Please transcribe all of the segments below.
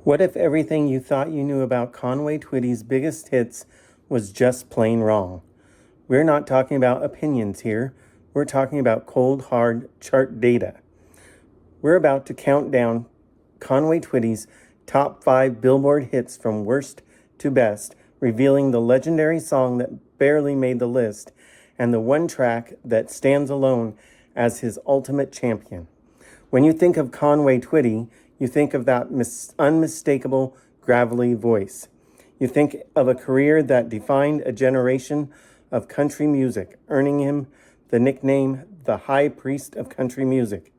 What if everything you thought you knew about Conway Twitty's biggest hits was just plain wrong? We're not talking about opinions here. We're talking about cold, hard chart data. We're about to count down Conway Twitty's top 5 Billboard hits from worst to best, revealing the legendary song that barely made the list and the one track that stands alone as his ultimate champion. When you think of Conway Twitty, you think of that unmistakable, gravelly voice. You think of a career that defined a generation of country music, earning him the nickname the High Priest of Country Music.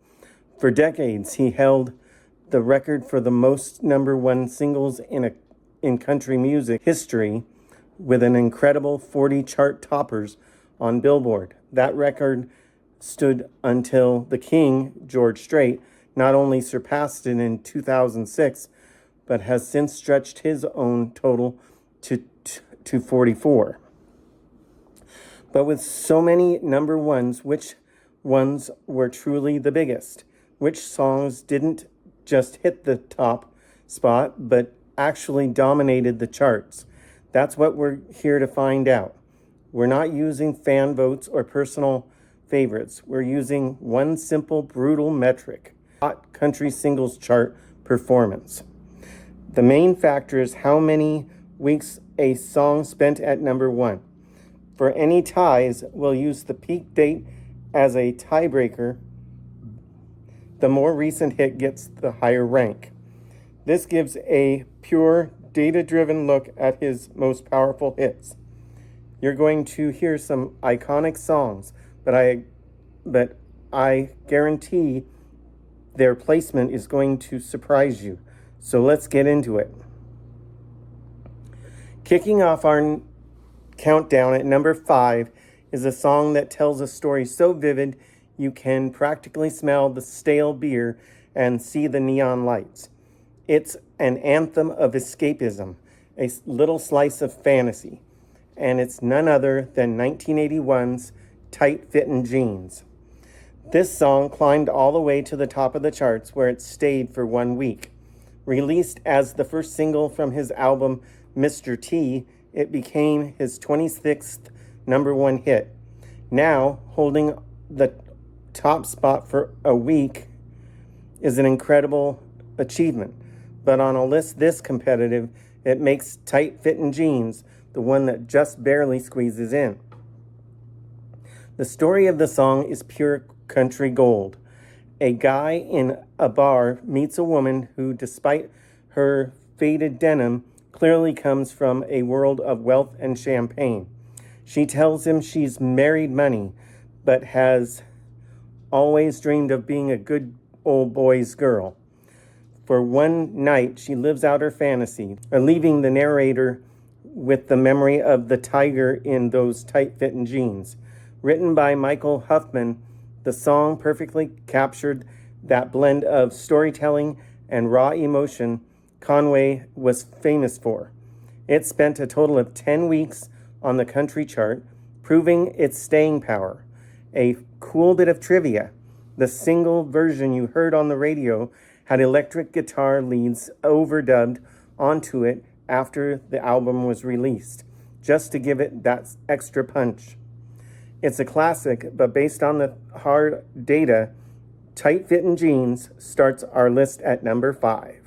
For decades, he held the record for the most number one singles in country music history with an incredible 40 chart toppers on Billboard. That record stood until the king, George Strait, not only surpassed it in 2006, but has since stretched his own total to 44. But with so many number ones, which ones were truly the biggest? Which songs didn't just hit the top spot, but actually dominated the charts? That's what we're here to find out. We're not using fan votes or personal favorites. We're using one simple, brutal metric: hot country singles chart performance. The main factor is how many weeks a song spent at number one. For any ties, we'll use the peak date as a tiebreaker. The more recent hit gets the higher rank. This gives a pure, data-driven look at his most powerful hits. You're going to hear some iconic songs, but I guarantee their placement is going to surprise you. So let's get into it. Kicking off our countdown at number 5 is a song that tells a story so vivid you can practically smell the stale beer and see the neon lights. It's an anthem of escapism, a little slice of fantasy, and it's none other than 1981's Tight Fittin' Jeans. This song climbed all the way to the top of the charts, where it stayed for 1 week. Released as the first single from his album Mr. T, it became his 26th number one hit. Now, holding the top spot for a week is an incredible achievement. But on a list this competitive, it makes Tight Fittin' Jeans the one that just barely squeezes in. The story of the song is pure country gold. A guy in a bar meets a woman who, despite her faded denim, clearly comes from a world of wealth and champagne. She tells him she's married money, but has always dreamed of being a good old boy's girl. For one night, she lives out her fantasy, leaving the narrator with the memory of the tiger in those tight-fitting jeans. Written by Michael Huffman, the song perfectly captured that blend of storytelling and raw emotion Conway was famous for. It spent a total of 10 weeks on the country chart, proving its staying power. A cool bit of trivia: the single version you heard on the radio had electric guitar leads overdubbed onto it after the album was released, just to give it that extra punch. It's a classic, but based on the hard data, Tight Fittin' Jeans starts our list at number 5.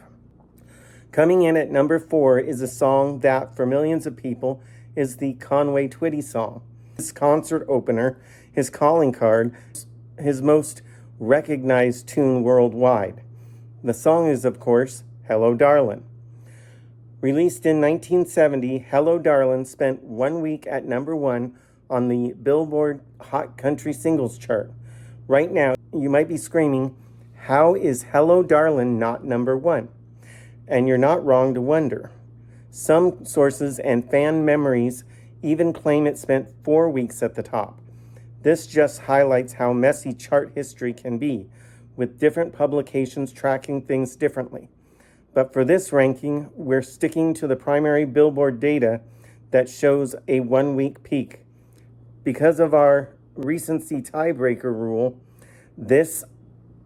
Coming in at number 4 is a song that, for millions of people, is the Conway Twitty song. His concert opener, his calling card, his most recognized tune worldwide. The song is, of course, Hello Darlin'. Released in 1970, Hello Darlin' spent 1 week at number 1 on the Billboard Hot Country Singles chart. Right now, you might be screaming, how is Hello Darlin' not number 1? And you're not wrong to wonder. Some sources and fan memories even claim it spent 4 weeks at the top. This just highlights how messy chart history can be, with different publications tracking things differently. But for this ranking, we're sticking to the primary Billboard data that shows a 1 week peak. Because of our recency tiebreaker rule, this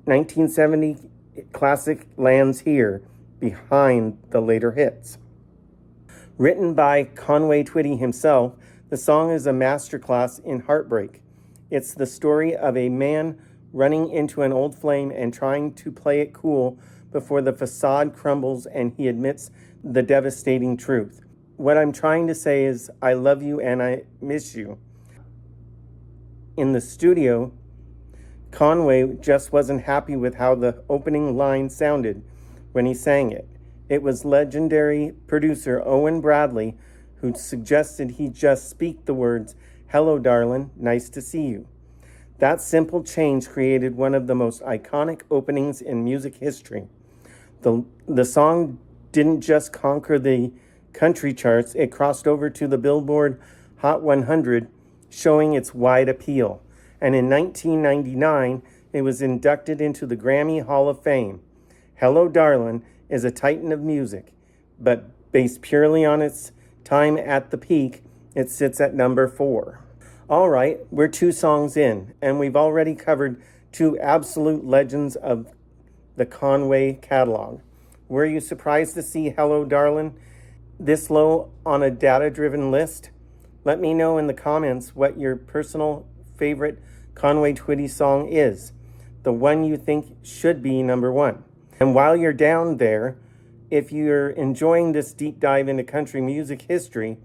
1970 classic lands here behind the later hits. Written by Conway Twitty himself, the song is a masterclass in heartbreak. It's the story of a man running into an old flame and trying to play it cool before the facade crumbles and he admits the devastating truth. What I'm trying to say is, I love you and I miss you. In the studio, Conway just wasn't happy with how the opening line sounded when he sang it. It was legendary producer Owen Bradley who suggested he just speak the words, "Hello, darling, nice to see you." That simple change created one of the most iconic openings in music history. The song didn't just conquer the country charts, it crossed over to the Billboard Hot 100, showing its wide appeal. And in 1999, it was inducted into the Grammy Hall of Fame. Hello, Darlin' is a titan of music, but based purely on its time at the peak, it sits at number 4. All right, we're 2 songs in, and we've already covered 2 absolute legends of the Conway catalog. Were you surprised to see Hello, Darlin' this low on a data-driven list? Let me know in the comments what your personal favorite Conway Twitty song is, the one you think should be number 1. And while you're down there, if you're enjoying this deep dive into country music history,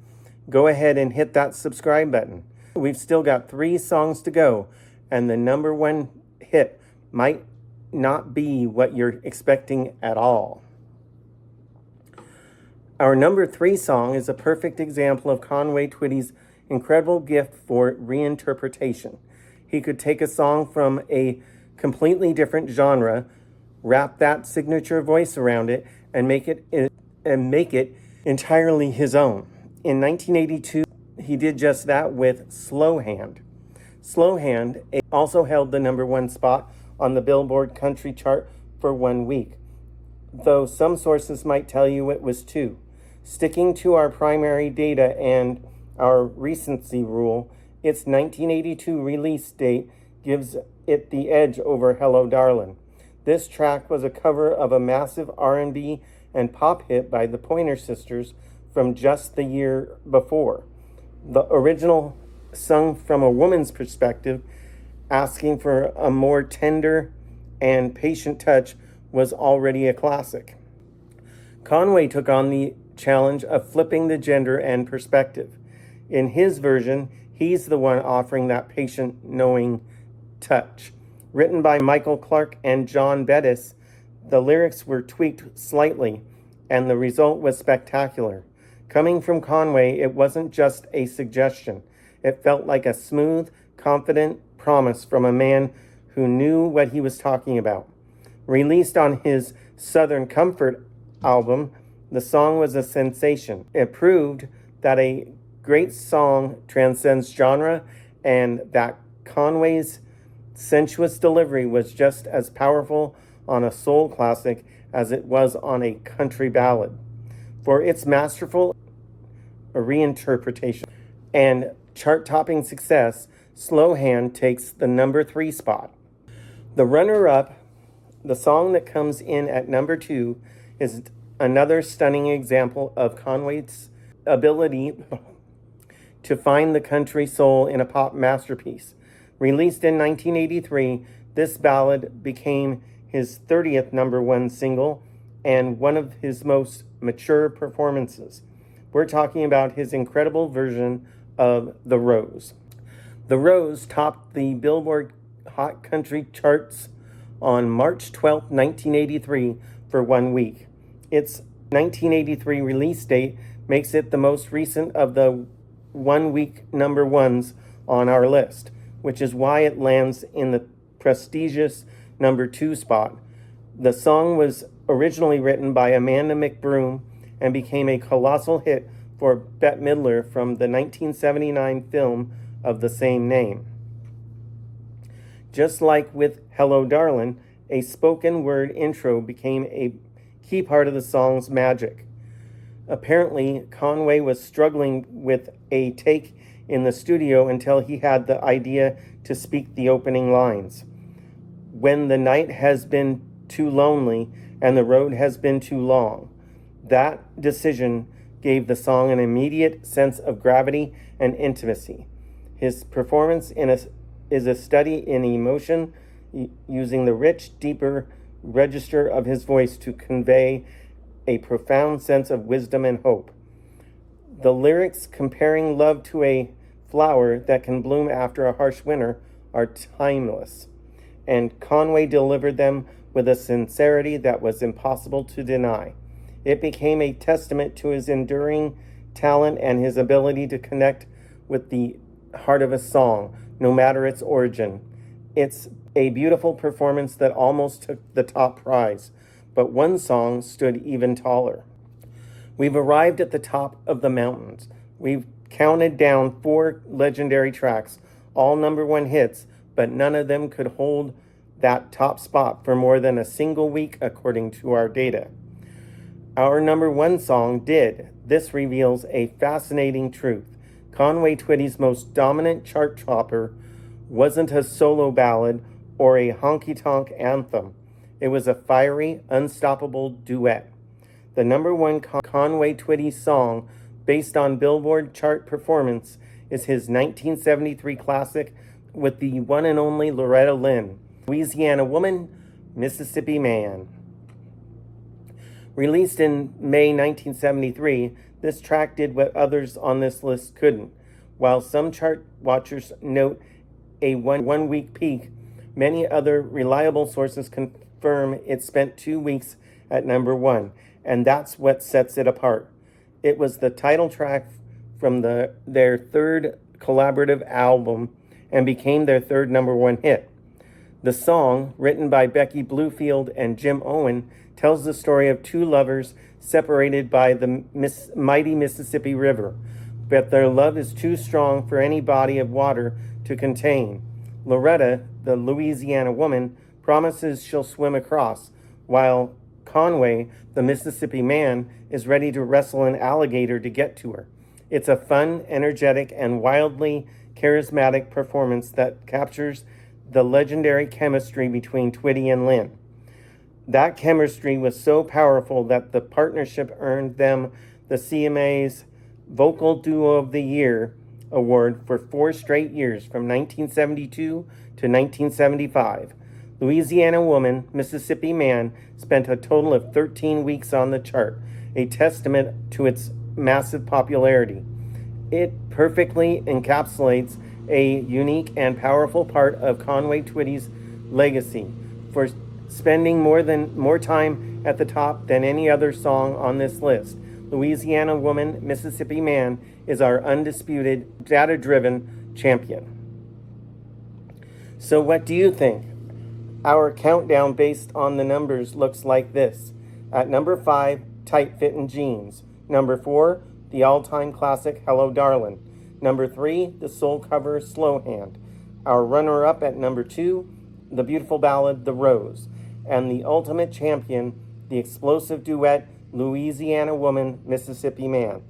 go ahead and hit that subscribe button. We've still got 3 songs to go, and the number 1 hit might not be what you're expecting at all. Our number 3 song is a perfect example of Conway Twitty's incredible gift for reinterpretation. He could take a song from a completely different genre, wrap that signature voice around it, and make it entirely his own. In 1982, he did just that with Slow Hand. Slow Hand also held the number 1 spot on the Billboard country chart for 1 week, though some sources might tell you it was 2. Sticking to our primary data and our recency rule, its 1982 release date gives it the edge over Hello, Darlin'. This track was a cover of a massive R&B and pop hit by the Pointer Sisters from just the year before. The original, sung from a woman's perspective, asking for a more tender and patient touch, was already a classic. Conway took on the challenge of flipping the gender and perspective. In his version, he's the one offering that patient, knowing touch. Written by Michael Clark and John Bettis, the lyrics were tweaked slightly, and the result was spectacular. Coming from Conway, it wasn't just a suggestion. It felt like a smooth, confident promise from a man who knew what he was talking about. Released on his Southern Comfort album, the song was a sensation. It proved that a great song transcends genre and that Conway's sensuous delivery was just as powerful on a soul classic as it was on a country ballad. For its masterful reinterpretation and chart-topping success, Slow Hand takes the number 3 spot. The runner-up, the song that comes in at number 2, is another stunning example of Conway's ability to find the country soul in a pop masterpiece. Released in 1983, this ballad became his 30th number 1 single and one of his most mature performances. We're talking about his incredible version of The Rose. The Rose topped the Billboard Hot Country charts on March 12, 1983 for 1 week. Its 1983 release date makes it the most recent of the 1 week number 1s on our list, which is why it lands in the prestigious number 2 spot. The song was originally written by Amanda McBroom and became a colossal hit for Bette Midler from the 1979 film of the same name. Just like with Hello, Darlin', a spoken word intro became a key part of the song's magic. Apparently, Conway was struggling with a take in the studio until he had the idea to speak the opening lines. When the night has been too lonely and the road has been too long. That decision gave the song an immediate sense of gravity and intimacy. His performance is a study in emotion, using the rich, deeper register of his voice to convey a profound sense of wisdom and hope. The lyrics comparing love to a flower that can bloom after a harsh winter are timeless, and Conway delivered them with a sincerity that was impossible to deny. It became a testament to his enduring talent and his ability to connect with the heart of a song, no matter its origin. It's a beautiful performance that almost took the top prize, but one song stood even taller. We've arrived at the top of the mountains. We've counted down 4 legendary tracks, all #1 hits, but none of them could hold that top spot for more than a single week, according to our data. Our #1 song did. This reveals a fascinating truth. Conway Twitty's most dominant chart topper wasn't a solo ballad or a honky-tonk anthem. It was a fiery, unstoppable duet. The #1 Conway Twitty song, based on Billboard chart performance, is his 1973 classic with the one and only Loretta Lynn, Louisiana Woman, Mississippi Man. Released in May 1973, this track did what others on this list couldn't. While some chart watchers note a one-week peak, many other reliable sources confirm it spent 2 weeks at #1, and that's what sets it apart. It was the title track from their third collaborative album and became their third #1 hit. The song, written by Becky Bluefield and Jim Owen, tells the story of 2 lovers separated by the mighty Mississippi River, but their love is too strong for any body of water to contain. Loretta, the Louisiana woman, promises she'll swim across, while Conway, the Mississippi man, is ready to wrestle an alligator to get to her. It's a fun, energetic, and wildly charismatic performance that captures the legendary chemistry between Twitty and Lynn. That chemistry was so powerful that the partnership earned them the CMA's Vocal Duo of the Year award for 4 straight years, from 1972 to 1975. Louisiana Woman, Mississippi Man spent a total of 13 weeks on the chart, a testament to its massive popularity. It perfectly encapsulates a unique and powerful part of Conway Twitty's legacy for spending more time at the top than any other song on this list. Louisiana Woman, Mississippi Man is our undisputed, data-driven champion. So what do you think? Our countdown based on the numbers looks like this. At #5, Tight Fittin' Jeans. #4, the all-time classic Hello Darlin. #3, the soul cover Slow Hand. Our runner-up at #2, the beautiful ballad The Rose. And the ultimate champion, the explosive duet Louisiana Woman, Mississippi Man.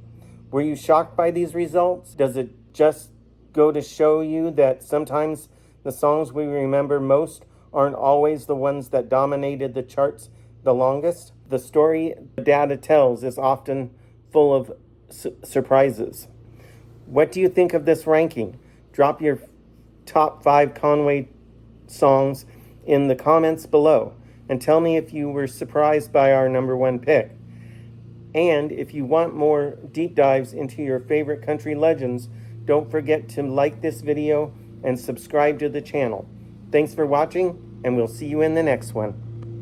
Were you shocked by these results? Does it just go to show you that sometimes the songs we remember most aren't always the ones that dominated the charts the longest? The story the data tells is often full of surprises. What do you think of this ranking? Drop your top 5 Conway songs in the comments below and tell me if you were surprised by our #1 pick. And if you want more deep dives into your favorite country legends, don't forget to like this video and subscribe to the channel. Thanks for watching, and we'll see you in the next one.